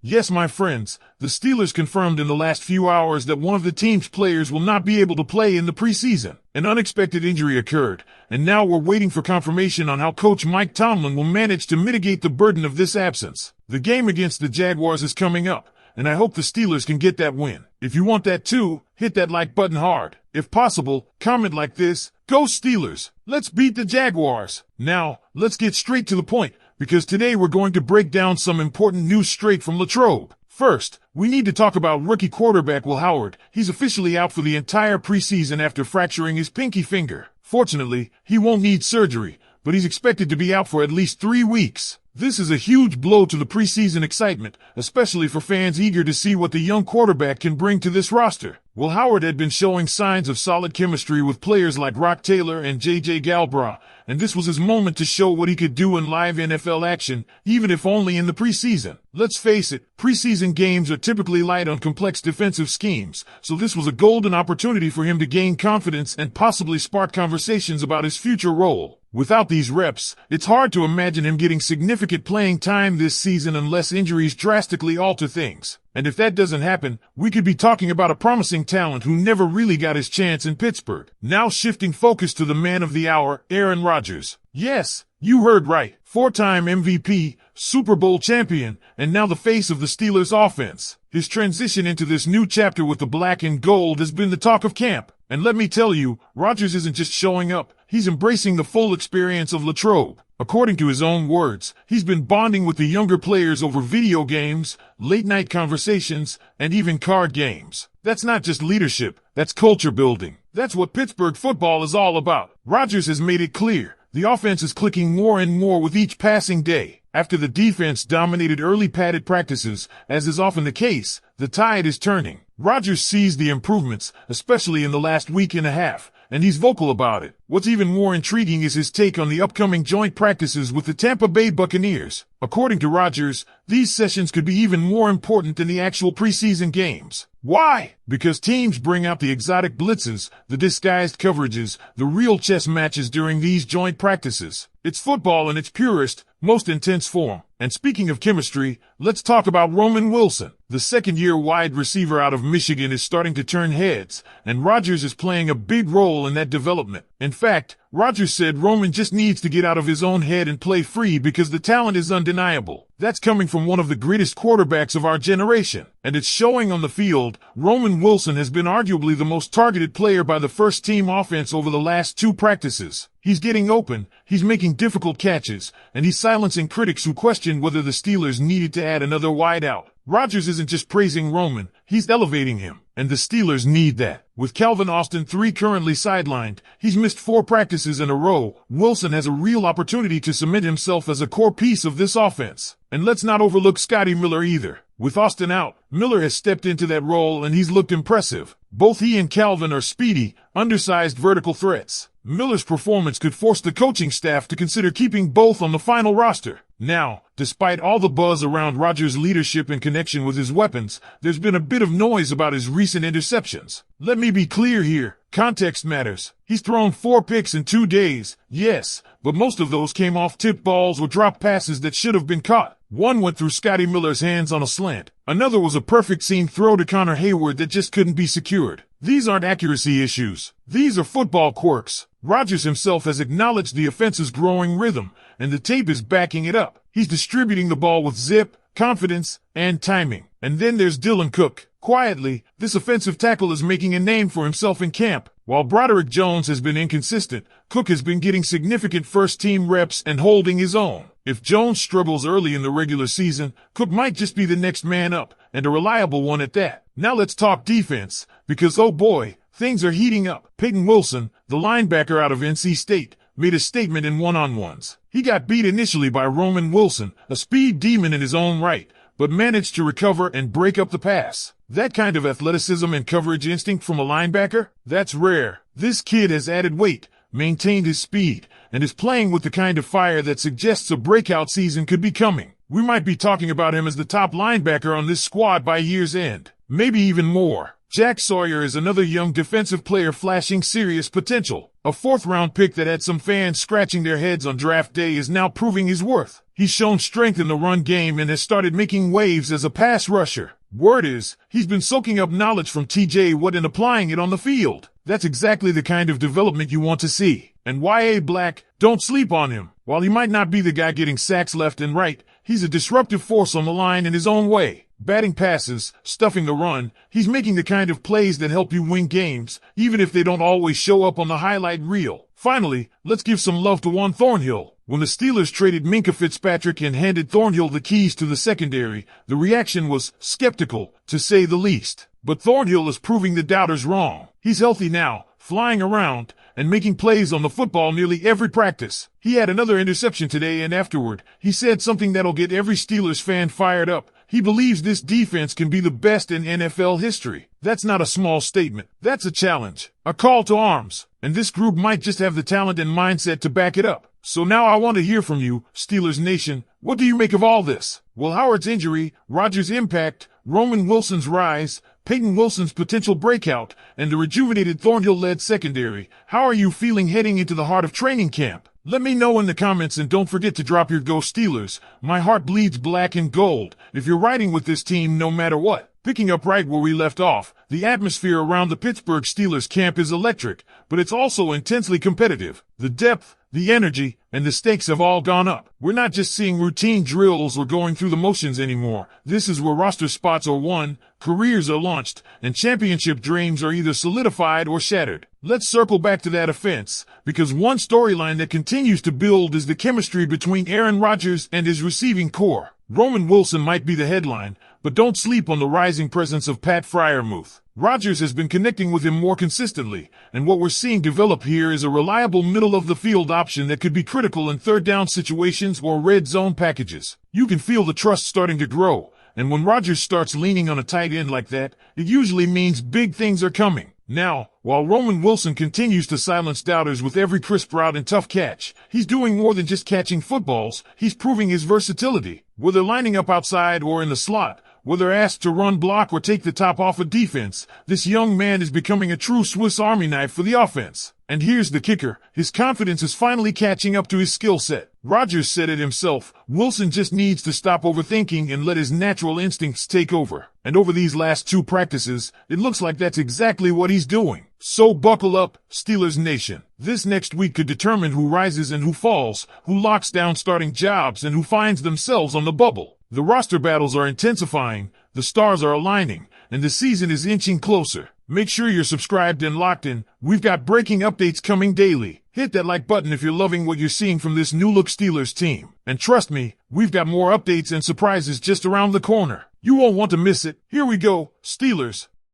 Yes, my friends, the Steelers confirmed in the last few hours that one of the team's players will not be able to play in the preseason. An unexpected injury occurred, and now we're waiting for confirmation on how coach Mike Tomlin will manage to mitigate the burden of this absence. The game against the Jaguars is coming up, and I hope the Steelers can get that win. If you want that too, hit that like button hard. If possible, comment like this: "Go Steelers! Let's beat the Jaguars!" Now, let's get straight to the point, because today we're going to break down some important news straight from Latrobe. First, we need to talk about rookie quarterback Will Howard. He's officially out for the entire preseason after fracturing his pinky finger. Fortunately, he won't need surgery, but he's expected to be out for at least 3 weeks. This is a huge blow to the preseason excitement, especially for fans eager to see what the young quarterback can bring to this roster. Will Howard had been showing signs of solid chemistry with players like Rock Taylor and J.J. Galbraith, and this was his moment to show what he could do in live NFL action, even if only in the preseason. Let's face it, preseason games are typically light on complex defensive schemes, so this was a golden opportunity for him to gain confidence and possibly spark conversations about his future role. Without these reps, it's hard to imagine him getting significant playing time this season unless injuries drastically alter things. And if that doesn't happen, we could be talking about a promising talent who never really got his chance in Pittsburgh. Now shifting focus to the man of the hour, Aaron Rodgers. Yes, you heard right. 4-time MVP, Super Bowl champion, and now the face of the Steelers offense. His transition into this new chapter with the black and gold has been the talk of camp. And let me tell you, Rodgers isn't just showing up, he's embracing the full experience of Latrobe. According to his own words, he's been bonding with the younger players over video games, late-night conversations, and even card games. That's not just leadership, that's culture building. That's what Pittsburgh football is all about. Rodgers has made it clear. The offense is clicking more and more with each passing day. After the defense dominated early padded practices, as is often the case, the tide is turning. Rodgers sees the improvements, especially in the last week and a half, and he's vocal about it. What's even more intriguing is his take on the upcoming joint practices with the Tampa Bay Buccaneers. According to Rodgers, these sessions could be even more important than the actual preseason games. Why? Because teams bring out the exotic blitzes, the disguised coverages, the real chess matches during these joint practices. It's football in its purest, most intense form. And speaking of chemistry, let's talk about Roman Wilson. The second-year wide receiver out of Michigan is starting to turn heads, and Rodgers is playing a big role in that development. In fact, Rodgers said Roman just needs to get out of his own head and play free because the talent is undeniable. That's coming from one of the greatest quarterbacks of our generation. And it's showing on the field. Roman Wilson has been arguably the most targeted player by the first-team offense over the last 2 practices. He's getting open, he's making difficult catches, and he's silencing critics who question whether the Steelers needed to add another wideout. Rodgers isn't just praising Roman, he's elevating him, and the Steelers need that. With Calvin Austin III currently sidelined, he's missed 4 practices in a row. Wilson has a real opportunity to cement himself as a core piece of this offense. And let's not overlook Scotty Miller either. With Austin out, Miller has stepped into that role and he's looked impressive. Both he and Calvin are speedy, undersized vertical threats. Miller's performance could force the coaching staff to consider keeping both on the final roster. Now, despite all the buzz around Rodgers' leadership in connection with his weapons, there's been a bit of noise about his recent interceptions. Let me be clear here. Context matters. He's thrown 4 picks in 2 days, yes, but most of those came off tipped balls or dropped passes that should have been caught. One went through Scotty Miller's hands on a slant. Another was a perfect seam throw to Connor Hayward that just couldn't be secured. These aren't accuracy issues. These are football quirks. Rodgers himself has acknowledged the offense's growing rhythm, and the tape is backing it up. He's distributing the ball with zip, confidence, and timing. And then there's Dylan Cook. Quietly, this offensive tackle is making a name for himself in camp. While Broderick Jones has been inconsistent, Cook has been getting significant first-team reps and holding his own. If Jones struggles early in the regular season, Cook might just be the next man up, and a reliable one at that. Now let's talk defense, because oh boy, things are heating up. Peyton Wilson, the linebacker out of NC State, made a statement in one-on-ones. He got beat initially by Roman Wilson, a speed demon in his own right, but managed to recover and break up the pass. That kind of athleticism and coverage instinct from a linebacker? That's rare. This kid has added weight, maintained his speed, and is playing with the kind of fire that suggests a breakout season could be coming. We might be talking about him as the top linebacker on this squad by year's end. Maybe even more. Jack Sawyer is another young defensive player flashing serious potential. A fourth-round pick that had some fans scratching their heads on draft day is now proving his worth. He's shown strength in the run game and has started making waves as a pass rusher. Word is, he's been soaking up knowledge from TJ Watt and applying it on the field. That's exactly the kind of development you want to see. And Y.A. Black, don't sleep on him. While he might not be the guy getting sacks left and right, he's a disruptive force on the line in his own way. Batting passes, stuffing the run, he's making the kind of plays that help you win games, even if they don't always show up on the highlight reel. Finally, let's give some love to Juan Thornhill. When the Steelers traded Minkah Fitzpatrick and handed Thornhill the keys to the secondary, the reaction was skeptical, to say the least. But Thornhill is proving the doubters wrong. He's healthy now, flying around, and making plays on the football nearly every practice. He had another interception today, and afterward, he said something that'll get every Steelers fan fired up. He believes this defense can be the best in NFL history. That's not a small statement. That's a challenge, a call to arms. And this group might just have the talent and mindset to back it up. So now I want to hear from you, Steelers Nation. What do you make of all this? Will Howard's injury, Rodgers' impact, Roman Wilson's rise, Peyton Wilson's potential breakout, and the rejuvenated Thornhill-led secondary, how are you feeling heading into the heart of training camp? Let me know in the comments, and don't forget to drop your Go Steelers. My heart bleeds black and gold if you're riding with this team no matter what. Picking up right where we left off, the atmosphere around the Pittsburgh Steelers camp is electric, but it's also intensely competitive. The depth, the energy, and the stakes have all gone up. We're not just seeing routine drills or going through the motions anymore. This is where roster spots are won, careers are launched, and championship dreams are either solidified or shattered. Let's circle back to that offense, because one storyline that continues to build is the chemistry between Aaron Rodgers and his receiving core. Roman Wilson might be the headline, but don't sleep on the rising presence of Pat Freiermuth. Rodgers has been connecting with him more consistently, and what we're seeing develop here is a reliable middle-of-the-field option that could be critical in third-down situations or red zone packages. You can feel the trust starting to grow, and when Rodgers starts leaning on a tight end like that, it usually means big things are coming. Now, while Roman Wilson continues to silence doubters with every crisp route and tough catch, he's doing more than just catching footballs. He's proving his versatility. Whether lining up outside or in the slot, whether asked to run, block, or take the top off a defense, this young man is becoming a true Swiss Army knife for the offense. And here's the kicker. His confidence is finally catching up to his skill set. Rodgers said it himself. Wilson just needs to stop overthinking and let his natural instincts take over. And over these last two practices, it looks like that's exactly what he's doing. So buckle up, Steelers Nation. This next week could determine who rises and who falls, who locks down starting jobs, and who finds themselves on the bubble. The roster battles are intensifying, the stars are aligning, and the season is inching closer. Make sure you're subscribed and locked in. We've got breaking updates coming daily. Hit that like button if you're loving what you're seeing from this new-look Steelers team. And trust me, we've got more updates and surprises just around the corner. You won't want to miss it. Here we go, Steelers.